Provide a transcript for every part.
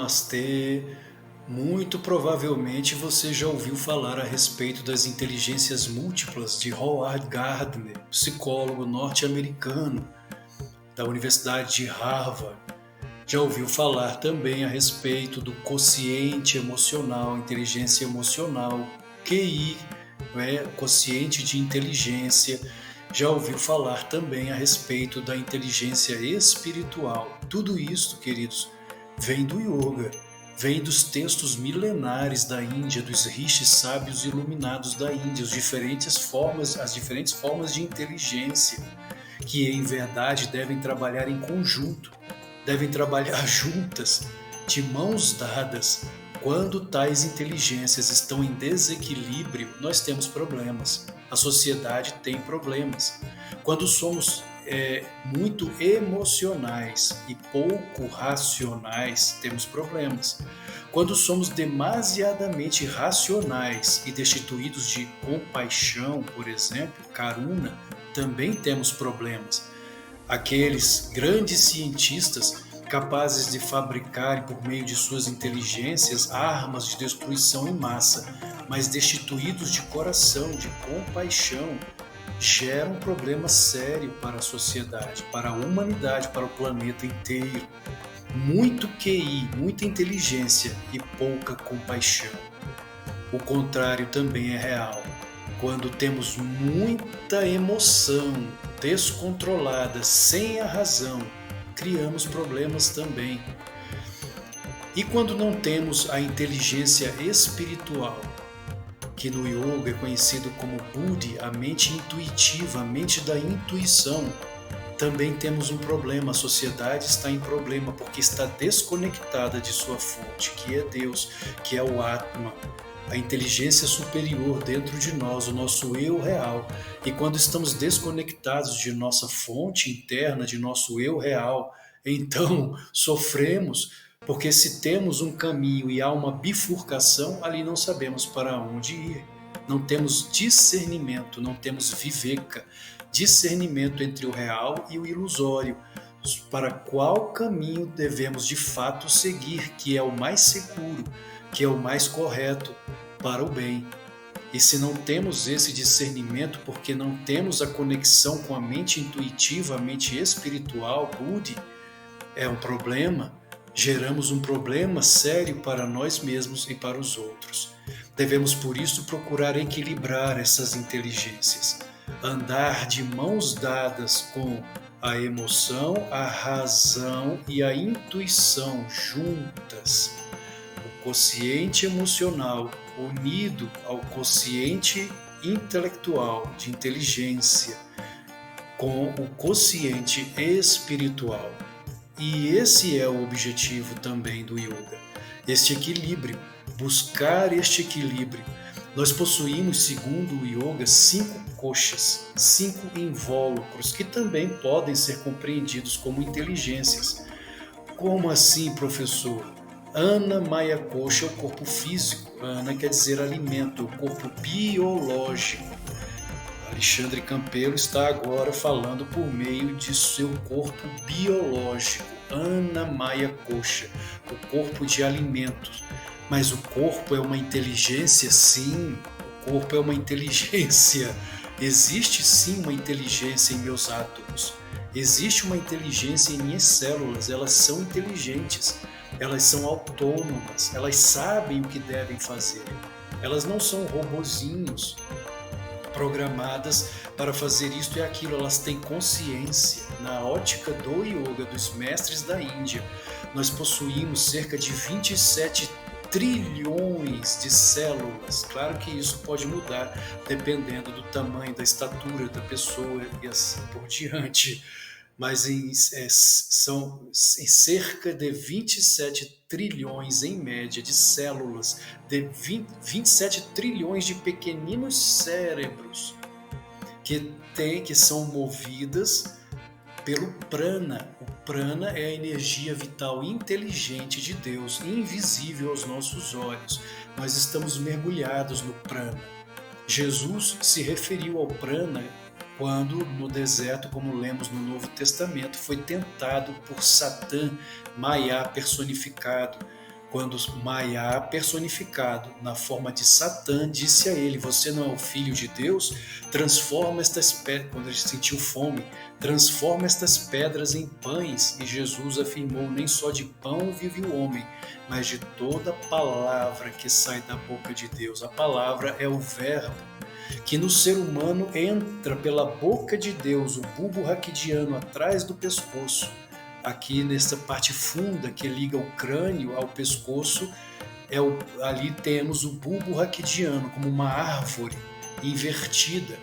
Namastê. Muito provavelmente você já ouviu falar a respeito das inteligências múltiplas de Howard Gardner, psicólogo norte-americano da Universidade de Harvard. Já ouviu falar também a respeito do quociente emocional, inteligência emocional, QI, quociente de inteligência. Já ouviu falar também a respeito da inteligência espiritual. Tudo isso, queridos, vem do yoga, vem dos textos milenares da Índia, dos rishis sábios iluminados da Índia, as diferentes formas de inteligência, que em verdade devem trabalhar em conjunto, devem trabalhar juntas, de mãos dadas. Quando tais inteligências estão em desequilíbrio, nós temos problemas. A sociedade tem problemas. Quando somos muito emocionais e pouco racionais, temos problemas. Quando somos demasiadamente racionais e destituídos de compaixão, por exemplo, karuna, também temos problemas. Aqueles grandes cientistas capazes de fabricar, por meio de suas inteligências, armas de destruição em massa, mas destituídos de coração, de compaixão, gera um problema sério para a sociedade, para a humanidade, para o planeta inteiro. Muito QI, muita inteligência e pouca compaixão. O contrário também é real. Quando temos muita emoção descontrolada, sem a razão, criamos problemas também. E quando não temos a inteligência espiritual, que no yoga é conhecido como Buddhi, a mente intuitiva, a mente da intuição, também temos um problema. A sociedade está em problema porque está desconectada de sua fonte, que é Deus, que é o Atma, a inteligência superior dentro de nós, o nosso eu real. E quando estamos desconectados de nossa fonte interna, de nosso eu real, então sofremos, porque se temos um caminho e há uma bifurcação, ali não sabemos para onde ir. Não temos discernimento, não temos viveka, discernimento entre o real e o ilusório, para qual caminho devemos de fato seguir, que é o mais seguro, que é o mais correto para o bem. E se não temos esse discernimento, porque não temos a conexão com a mente intuitiva, a mente espiritual, Buddhi, é um problema. Geramos um problema sério para nós mesmos e para os outros. Devemos, por isso, procurar equilibrar essas inteligências, andar de mãos dadas com a emoção, a razão e a intuição juntas. O quociente emocional unido ao quociente intelectual de inteligência com o quociente espiritual. E esse é o objetivo também do yoga, este equilíbrio, buscar este equilíbrio. Nós possuímos, segundo o yoga, 5 koshas, 5 invólucros, que também podem ser compreendidos como inteligências. Como assim, professor? Ana Maya Kosha é o corpo físico, Ana quer dizer alimento, o corpo biológico. Alexandre Campelo está agora falando por meio de seu corpo biológico, Ana Maya Kosha, o corpo de alimentos. Mas o corpo é uma inteligência? Sim, o corpo é uma inteligência. Existe sim uma inteligência em meus átomos. Existe uma inteligência em minhas células, elas são inteligentes, elas são autônomas, elas sabem o que devem fazer. Elas não são robozinhos programadas para fazer isto e aquilo, elas têm consciência. Na ótica do yoga, dos mestres da Índia, nós possuímos cerca de 27 trilhões de células. Claro que isso pode mudar dependendo do tamanho, da estatura da pessoa e assim por diante, mas são em cerca de 27 trilhões em média de células, de 27 trilhões de pequeninos cérebros que são movidas pelo prana. O prana é a energia vital inteligente de Deus, invisível aos nossos olhos. Nós estamos mergulhados no prana. Jesus se referiu ao prana quando no deserto, como lemos no Novo Testamento, foi tentado por Satã, Maya personificado, quando Maya, personificado na forma de Satã, disse a ele: você não é o filho de Deus? Transforma estas pedras, quando ele sentiu fome, transforma estas pedras em pães. E Jesus afirmou: nem só de pão vive o homem, mas de toda palavra que sai da boca de Deus. A palavra é o verbo que no ser humano entra pela boca de Deus, o bulbo raquidiano atrás do pescoço. Aqui nessa parte funda que liga o crânio ao pescoço, ali temos o bulbo raquidiano como uma árvore invertida,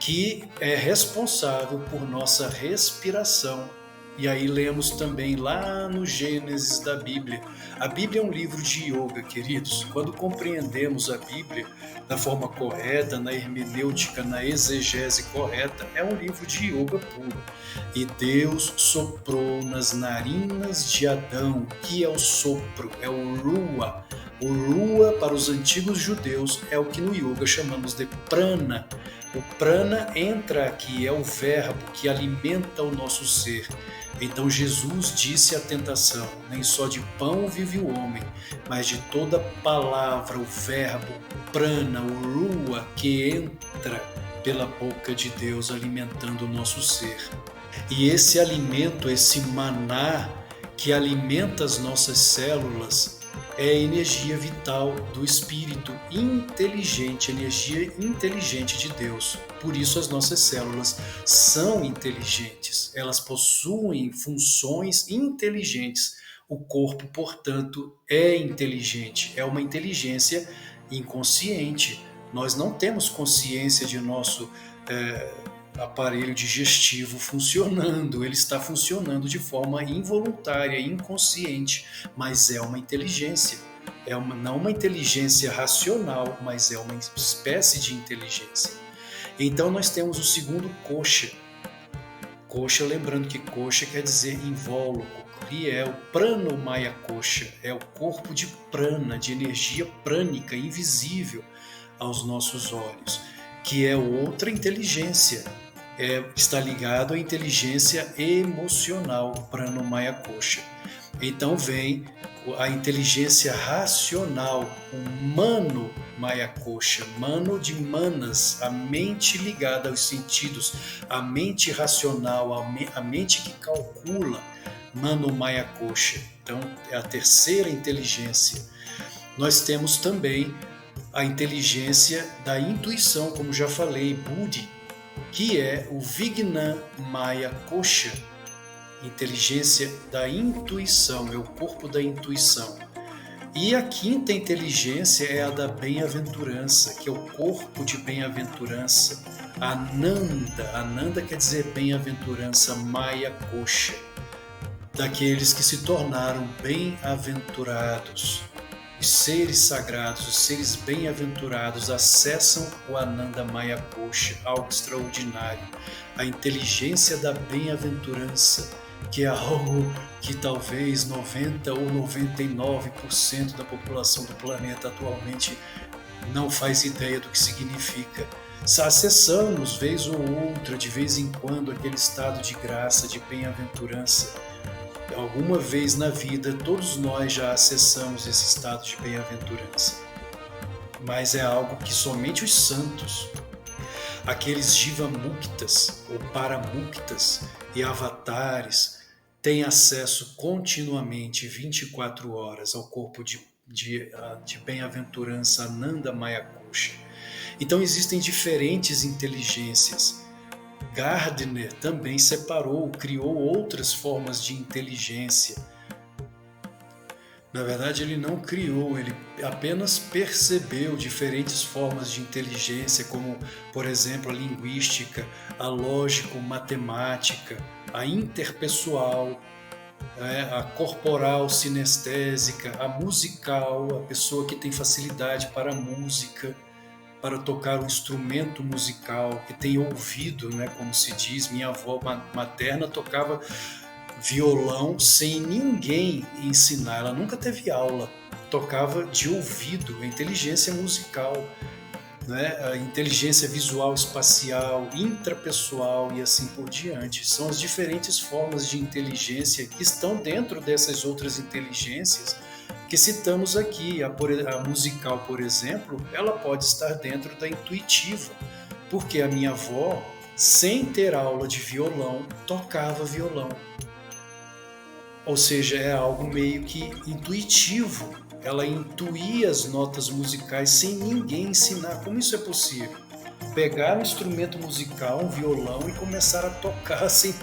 que é responsável por nossa respiração. E aí lemos também lá no Gênesis da Bíblia. A Bíblia é um livro de yoga, queridos. Quando compreendemos a Bíblia da forma correta, na hermenêutica, na exegese correta, é um livro de yoga puro. E Deus soprou nas narinas de Adão, que é o sopro, é o Rua. O Rua, para os antigos judeus, é o que no yoga chamamos de prana. O prana entra aqui, é o verbo que alimenta o nosso ser. Então Jesus disse à tentação: nem só de pão vive o homem, mas de toda palavra, o verbo, prana, o rua, que entra pela boca de Deus, alimentando o nosso ser. E esse alimento, esse maná que alimenta as nossas células, é a energia vital do Espírito inteligente, energia inteligente de Deus. Por isso as nossas células são inteligentes, elas possuem funções inteligentes. O corpo, portanto, é inteligente, é uma inteligência inconsciente. Nós não temos consciência de nosso aparelho digestivo funcionando, ele está funcionando de forma involuntária, inconsciente, mas é uma inteligência. Não uma inteligência racional, mas é uma espécie de inteligência. Então nós temos o segundo kosha. Kosha, lembrando que kosha quer dizer invólucro, que é o pranomaya kosha, é o corpo de prana, de energia prânica, invisível aos nossos olhos, que é outra inteligência, está ligado à inteligência emocional, pranomaya kosha. Então vem a inteligência racional, o mano maya kosha, mano de manas, a mente ligada aos sentidos, a mente racional, a mente que calcula, mano maya kosha. Então é a terceira inteligência. Nós temos também a inteligência da intuição, como já falei, Buddhi, que é o Vijnana Maya Kosha, inteligência da intuição, é o corpo da intuição. E a quinta inteligência é a da bem-aventurança, que é o corpo de bem-aventurança, Ananda. Ananda quer dizer bem-aventurança, Maya Kosha, daqueles que se tornaram bem-aventurados. Os seres sagrados, os seres bem-aventurados acessam o Ananda Maya Kosha, algo extraordinário. A inteligência da bem-aventurança, que é algo que talvez 90 ou 99% da população do planeta atualmente não faz ideia do que significa. Acessamos, vez ou outra, de vez em quando, aquele estado de graça, de bem-aventurança. Alguma vez na vida, todos nós já acessamos esse estado de bem-aventurança. Mas é algo que somente os santos, aqueles Jivamuktas ou Paramuktas e avatares, têm acesso continuamente, 24 horas, ao corpo de bem-aventurança Ananda Maya Kosha. Então existem diferentes inteligências. Gardner também separou, criou outras formas de inteligência. Na verdade, ele não criou, ele apenas percebeu diferentes formas de inteligência, como, por exemplo, a linguística, a lógico-matemática, a interpessoal, a corporal sinestésica, a musical, a pessoa que tem facilidade para a música, para tocar um instrumento musical, que tem ouvido, como se diz. Minha avó materna tocava violão sem ninguém ensinar, ela nunca teve aula, tocava de ouvido, a inteligência musical, a inteligência visual espacial, intrapessoal e assim por diante. São as diferentes formas de inteligência que estão dentro dessas outras inteligências, que citamos aqui. A musical, por exemplo, ela pode estar dentro da intuitiva, porque a minha avó, sem ter aula de violão, tocava violão. Ou seja, é algo meio que intuitivo. Ela intuía as notas musicais sem ninguém ensinar. Como isso é possível? Pegar um instrumento musical, um violão, e começar a tocar sem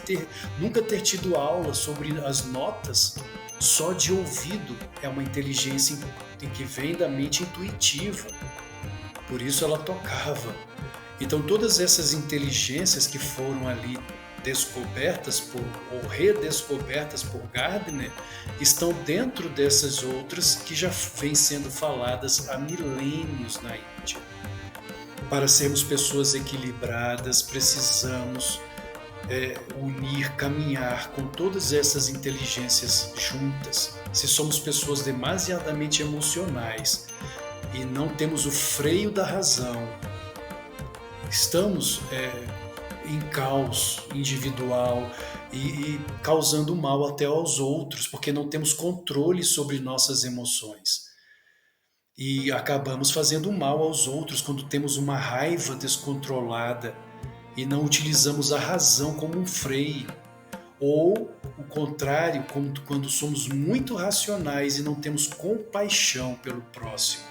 nunca ter tido aula sobre as notas, só de ouvido. É uma inteligência que vem da mente intuitiva. Por isso ela tocava. Então todas essas inteligências que foram ali descobertas ou redescobertas por Gardner estão dentro dessas outras que já vêm sendo faladas há milênios na Índia. Para sermos pessoas equilibradas, precisamos unir, caminhar com todas essas inteligências juntas. Se somos pessoas demasiadamente emocionais e não temos o freio da razão, estamos em caos individual e causando mal até aos outros, porque não temos controle sobre nossas emoções. E acabamos fazendo mal aos outros quando temos uma raiva descontrolada e não utilizamos a razão como um freio. Ou o contrário, quando somos muito racionais e não temos compaixão pelo próximo.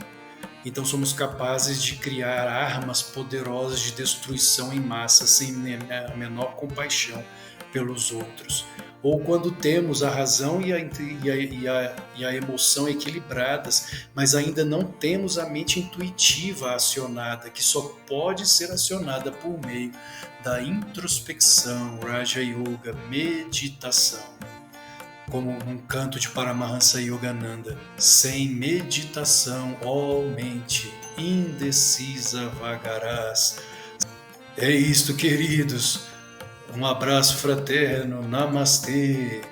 Então somos capazes de criar armas poderosas de destruição em massa sem a menor compaixão pelos outros. Ou quando temos a razão e a emoção equilibradas, mas ainda não temos a mente intuitiva acionada, que só pode ser acionada por meio da introspecção, Raja Yoga, meditação. Como um canto de Paramahansa Yogananda: sem meditação, ó mente indecisa vagarás. É isto, queridos. Um abraço fraterno. Namastê.